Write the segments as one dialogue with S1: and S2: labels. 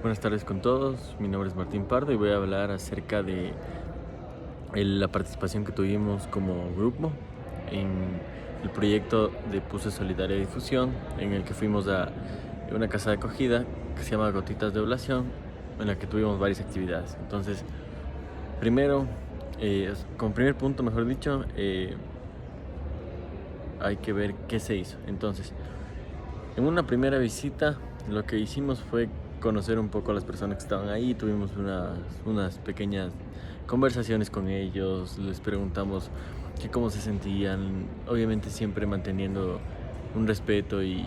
S1: Buenas tardes con todos, mi nombre es Martín Pardo y voy a hablar acerca de la participación que tuvimos como grupo en el proyecto de Puse Solidaria Difusión, en el que fuimos a una casa de acogida que se llama Gotitas de Oblación, en la que tuvimos varias actividades. Entonces, primero, como primer punto, mejor dicho, hay que ver qué se hizo. Entonces, en una primera visita, lo que hicimos fue conocer un poco a las personas que estaban ahí. Tuvimos unas pequeñas conversaciones con ellos, les preguntamos que cómo se sentían, obviamente siempre manteniendo un respeto y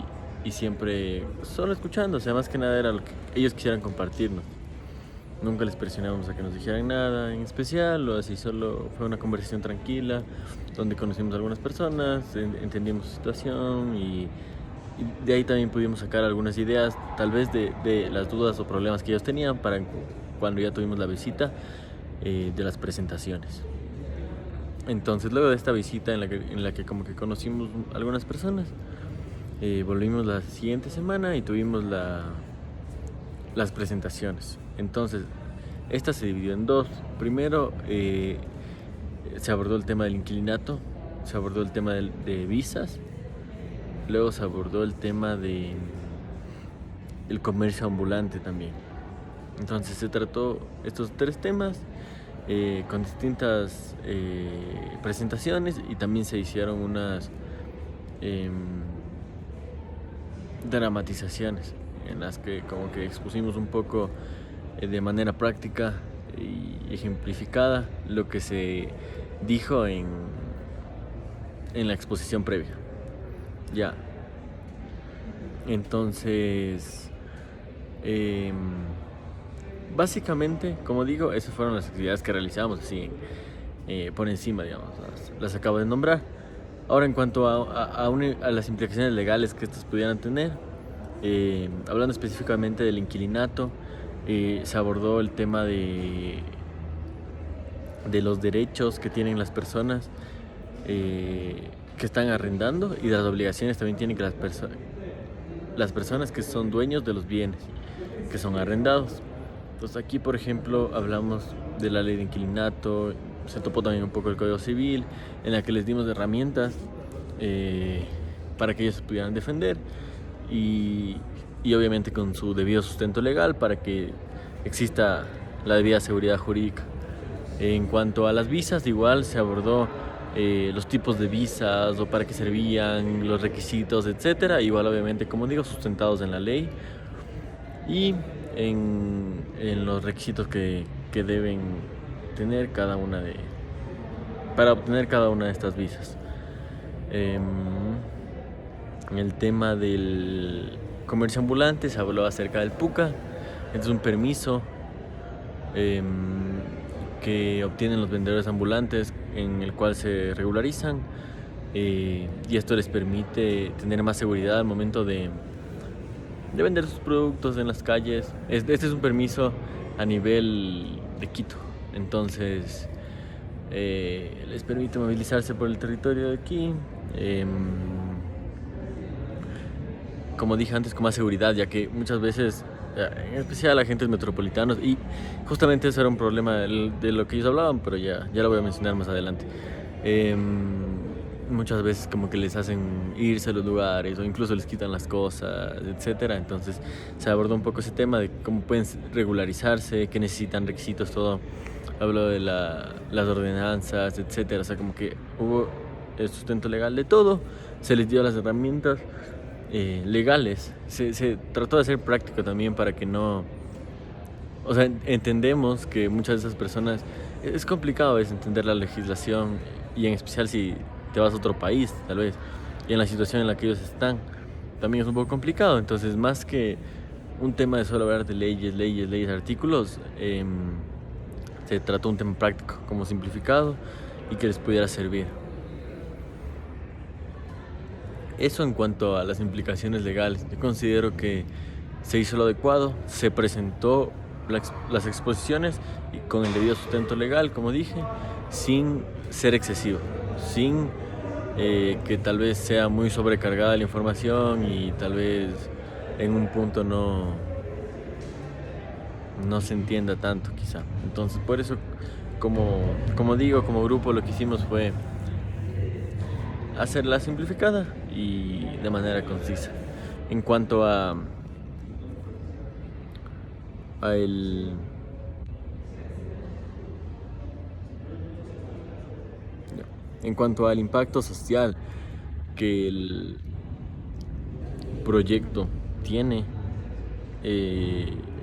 S1: siempre solo escuchando, o sea, más que nada era lo que ellos quisieran compartirnos. Nunca les presionamos a que nos dijeran nada en especial o así, solo fue una conversación tranquila donde conocimos a algunas personas, entendimos su situación y de ahí también pudimos sacar algunas ideas, tal vez de las dudas o problemas que ellos tenían para cuando ya tuvimos la visita de las presentaciones. Entonces, luego de esta visita en la que como que conocimos algunas personas, volvimos la siguiente semana y tuvimos las presentaciones. Entonces, esta se dividió en dos. Primero, se abordó el tema del inquilinato, se abordó el tema de visas. Luego se abordó el tema de el comercio ambulante también. Entonces se trató estos tres temas con distintas presentaciones y también se hicieron unas dramatizaciones en las que como que expusimos un poco de manera práctica y ejemplificada lo que se dijo en la exposición previa. Ya. Entonces, básicamente, como digo, esas fueron las actividades que realizamos así por encima, digamos, las acabo de nombrar. Ahora, en cuanto a las implicaciones legales que estas pudieran tener, hablando específicamente del inquilinato, se abordó el tema de los derechos que tienen las personas que están arrendando y de las obligaciones también tienen que las personas que son dueños de los bienes que son arrendados. Entonces aquí, por ejemplo, hablamos de la ley de inquilinato, se topó también un poco el Código Civil, en la que les dimos herramientas para que ellos se pudieran defender y obviamente con su debido sustento legal para que exista la debida seguridad jurídica. En cuanto a las visas, igual se abordó los tipos de visas o para qué servían, los requisitos, etcétera. Igual, obviamente, como digo, sustentados en la ley y en los requisitos que deben tener para obtener cada una de estas visas. En el tema del comercio ambulante se habló acerca del PUCA. Este es un permiso que obtienen los vendedores ambulantes en el cual se regularizan y esto les permite tener más seguridad al momento de vender sus productos en las calles. Este es un permiso a nivel de Quito, entonces les permite movilizarse por el territorio de aquí, como dije antes, con más seguridad, ya que muchas veces, en especial agentes metropolitanos, y justamente eso era un problema de lo que ellos hablaban, pero ya lo voy a mencionar más adelante. Muchas veces como que les hacen irse a los lugares o incluso les quitan las cosas, etcétera. Entonces se abordó un poco ese tema de cómo pueden regularizarse, qué necesitan, requisitos, todo. Habló de las ordenanzas, etcétera. O sea, como que hubo el sustento legal de todo, se les dio las herramientas legales. Se trató de ser práctico también para que no... O sea, entendemos que muchas de esas personas... Es complicado a veces entender la legislación y en especial si te vas a otro país, tal vez, y en la situación en la que ellos están, también es un poco complicado. Entonces, más que un tema de solo hablar de leyes, artículos, se trató un tema práctico, como simplificado y que les pudiera servir. Eso en cuanto a las implicaciones legales. Yo considero que se hizo lo adecuado, se presentó las exposiciones y con el debido sustento legal, como dije, sin ser excesivo, sin que tal vez sea muy sobrecargada la información y tal vez en un punto no no se entienda tanto quizá. Entonces por eso, como digo, como grupo lo que hicimos fue hacerla simplificada y de manera concisa. En cuanto a el en cuanto al impacto social que el proyecto tiene,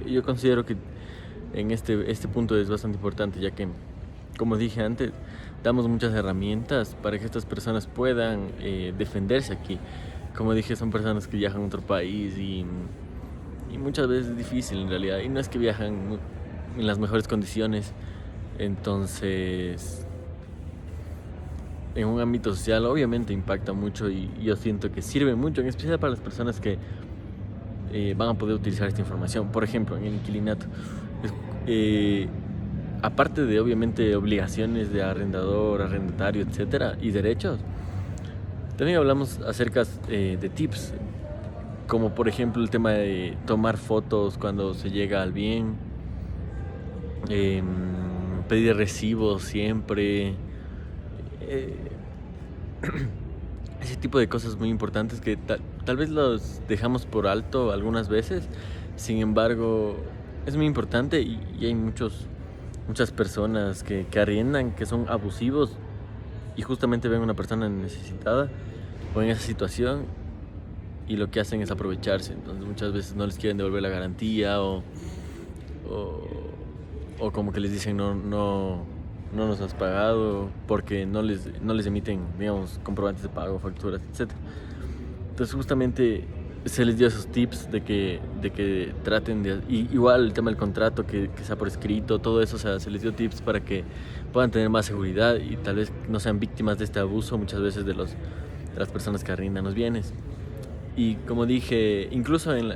S1: yo considero que en este punto es bastante importante, ya que, como dije antes, damos muchas herramientas para que estas personas puedan defenderse aquí. Como dije, son personas que viajan a otro país y muchas veces es difícil en realidad, y no es que viajan en las mejores condiciones. Entonces, en un ámbito social obviamente impacta mucho y yo siento que sirve mucho, en especial para las personas que van a poder utilizar esta información. Por ejemplo, en el inquilinato, aparte de obviamente obligaciones de arrendador, arrendatario, etcétera, y derechos, también hablamos acerca de tips, como por ejemplo el tema de tomar fotos cuando se llega al bien, pedir recibos siempre, ese tipo de cosas muy importantes que tal vez los dejamos por alto algunas veces. Sin embargo, es muy importante y hay muchas personas que arriendan, que son abusivos y justamente ven a una persona necesitada o en esa situación y lo que hacen es aprovecharse. Entonces muchas veces no les quieren devolver la garantía o como que les dicen no nos has pagado, porque no les emiten, digamos, comprobantes de pago, facturas, etc. Entonces justamente se les dio esos tips de que traten de... igual el tema del contrato, que sea por escrito, todo eso, o sea, se les dio tips para que puedan tener más seguridad y tal vez no sean víctimas de este abuso muchas veces de las personas que arrendan los bienes. Y como dije, incluso en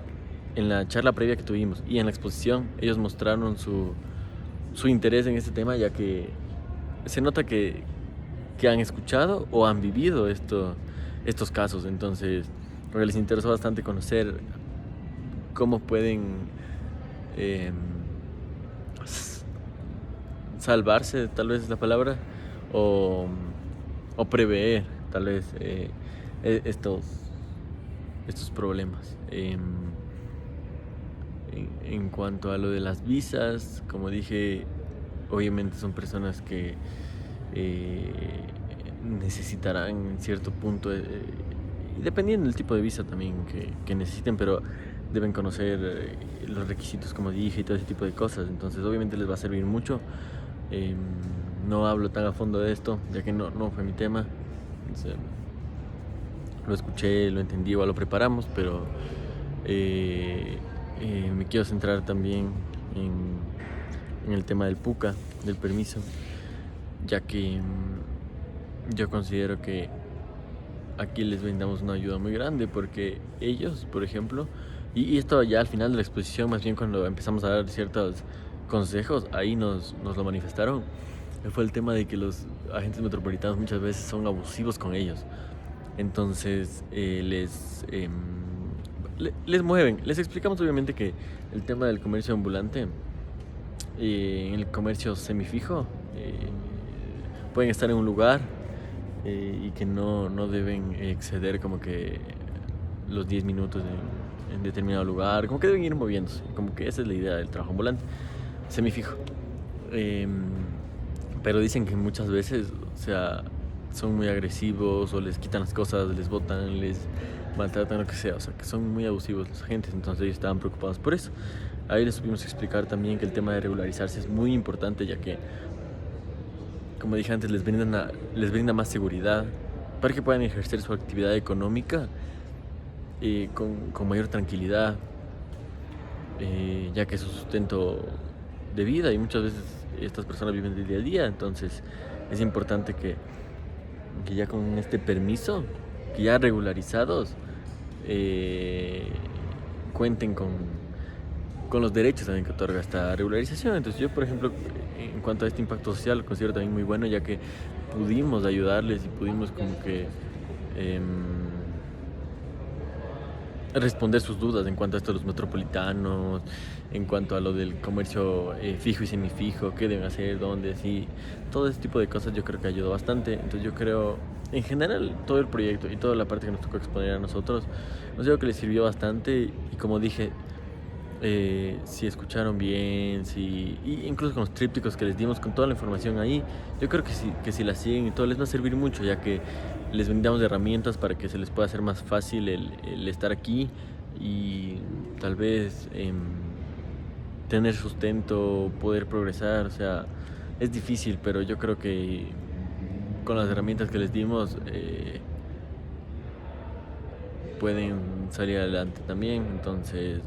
S1: la charla previa que tuvimos y en la exposición, ellos mostraron su interés en este tema, ya que se nota que han escuchado o han vivido estos casos. Entonces, porque les interesó bastante conocer cómo pueden salvarse, tal vez es la palabra, o prever tal vez estos problemas. En cuanto a lo de las visas, como dije, obviamente son personas que necesitarán en cierto punto, dependiendo del tipo de visa también que necesiten, pero deben conocer los requisitos, como dije, y todo ese tipo de cosas. Entonces obviamente les va a servir mucho. No hablo tan a fondo de esto, ya que no fue mi tema. Entonces, lo escuché, lo entendí, igual lo preparamos, pero me quiero centrar también en el tema del PUCA, del permiso, ya que yo considero que aquí les brindamos una ayuda muy grande, porque ellos, por ejemplo, y esto ya al final de la exposición, más bien cuando empezamos a dar ciertos consejos, ahí nos lo manifestaron, fue el tema de que los agentes metropolitanos muchas veces son abusivos con ellos. Entonces les mueven. Les explicamos obviamente que el tema del comercio ambulante, en el comercio semifijo, pueden estar en un lugar y que no deben exceder como que los 10 minutos en determinado lugar, como que deben ir moviéndose, como que esa es la idea del trabajo ambulante semifijo. Pero dicen que muchas veces, o sea, son muy agresivos o les quitan las cosas, les botan, les maltratan, lo que sea, o sea, que son muy abusivos los agentes. Entonces ellos estaban preocupados por eso. Ahí les supimos explicar también que el tema de regularizarse es muy importante, ya que, como dije antes, les brinda más seguridad para que puedan ejercer su actividad económica con mayor tranquilidad, ya que es su sustento de vida y muchas veces estas personas viven del día a día. Entonces es importante que ya con este permiso, que ya regularizados, cuenten con los derechos también que otorga esta regularización. Entonces yo, por ejemplo, en cuanto a este impacto social, lo considero también muy bueno, ya que pudimos ayudarles y pudimos como que responder sus dudas en cuanto a esto de los metropolitanos, en cuanto a lo del comercio fijo y semifijo, qué deben hacer, dónde, sí, todo ese tipo de cosas yo creo que ayudó bastante. Entonces yo creo, en general, todo el proyecto y toda la parte que nos tocó exponer a nosotros, nos digo que les sirvió bastante y como dije, si escucharon bien, si, y incluso con los trípticos que les dimos, con toda la información ahí, yo creo que si la siguen y todo les va a servir mucho, ya que les brindamos herramientas para que se les pueda hacer más fácil el estar aquí y tal vez tener sustento, poder progresar, o sea, es difícil, pero yo creo que con las herramientas que les dimos pueden salir adelante también, entonces